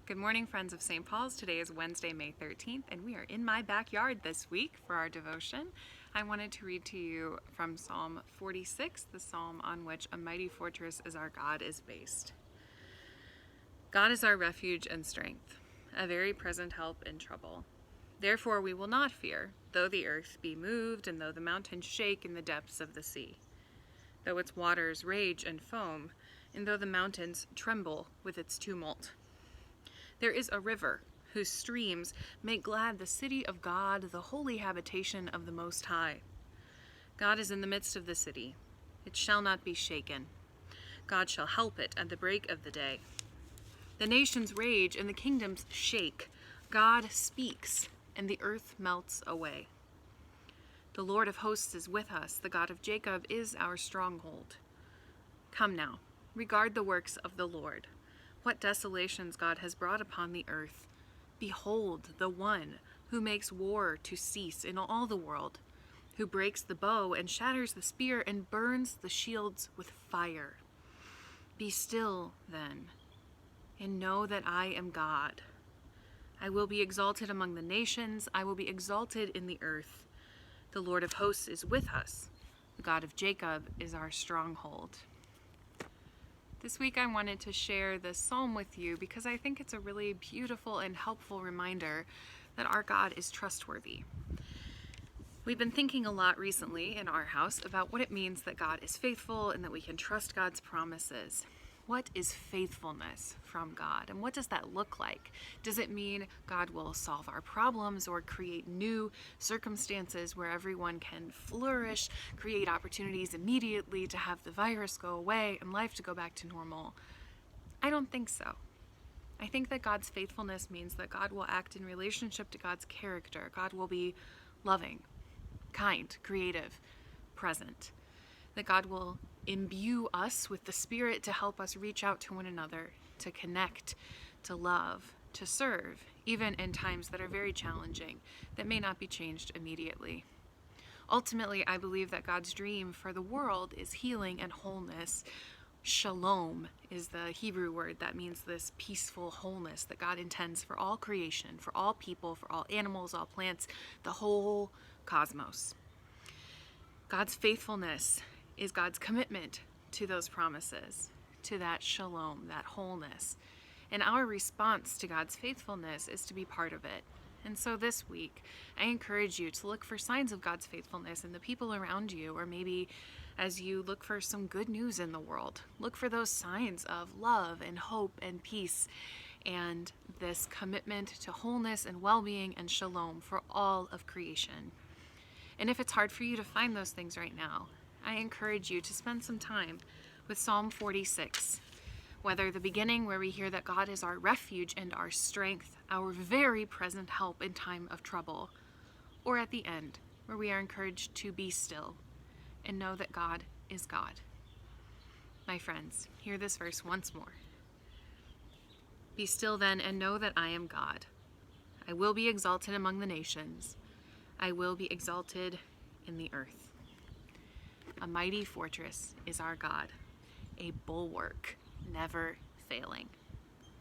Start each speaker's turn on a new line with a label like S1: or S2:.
S1: Good morning, friends of St. Paul's. Today is Wednesday, May 13th, and we are in my backyard this week for our devotion. I wanted to read to you from Psalm 46, the psalm on which a mighty fortress is our God is based. God is our refuge and strength, a very present help in trouble. Therefore we will not fear, though the earth be moved, and though the mountains shake in the depths of the sea, though its waters rage and foam, and though the mountains tremble with its tumult. There is a river whose streams make glad the city of God, the holy habitation of the Most High. God is in the midst of the city. It shall not be shaken. God shall help it at the break of the day. The nations rage and the kingdoms shake. God speaks and the earth melts away. The Lord of hosts is with us. The God of Jacob is our stronghold. Come now, regard the works of the Lord. What desolations God has brought upon the earth. Behold, the one who makes war to cease in all the world, who breaks the bow and shatters the spear and burns the shields with fire. Be still, then, and know that I am God. I will be exalted among the nations. I will be exalted in the earth. The Lord of hosts is with us. The God of Jacob is our stronghold. This week I wanted to share this psalm with you because I think it's a really beautiful and helpful reminder that our God is trustworthy. We've been thinking a lot recently in our house about what it means that God is faithful and that we can trust God's promises. What is faithfulness from God, and what does that look like? Does it mean God will solve our problems or create new circumstances where everyone can flourish, create opportunities immediately to have the virus go away and life to go back to normal? I don't think so. I think that God's faithfulness means that God will act in relationship to God's character. God will be loving, kind, creative, present. That God will imbue us with the Spirit to help us reach out to one another, to connect, to love, to serve, even in times that are very challenging, that may not be changed immediately. Ultimately, I believe that God's dream for the world is healing and wholeness. Shalom is the Hebrew word that means this peaceful wholeness that God intends for all creation, for all people, for all animals, all plants, the whole cosmos. God's faithfulness is God's commitment to those promises, to that shalom, that wholeness. And our response to God's faithfulness is to be part of it. And so this week, I encourage you to look for signs of God's faithfulness in the people around you, or maybe as you look for some good news in the world, look for those signs of love and hope and peace and this commitment to wholeness and well-being and shalom for all of creation. And if it's hard for you to find those things right now, I encourage you to spend some time with Psalm 46, whether the beginning where we hear that God is our refuge and our strength, our very present help in time of trouble, or at the end where we are encouraged to be still and know that God is God. My friends, hear this verse once more. Be still then and know that I am God. I will be exalted among the nations. I will be exalted in the earth. A mighty fortress is our God, a bulwark never failing.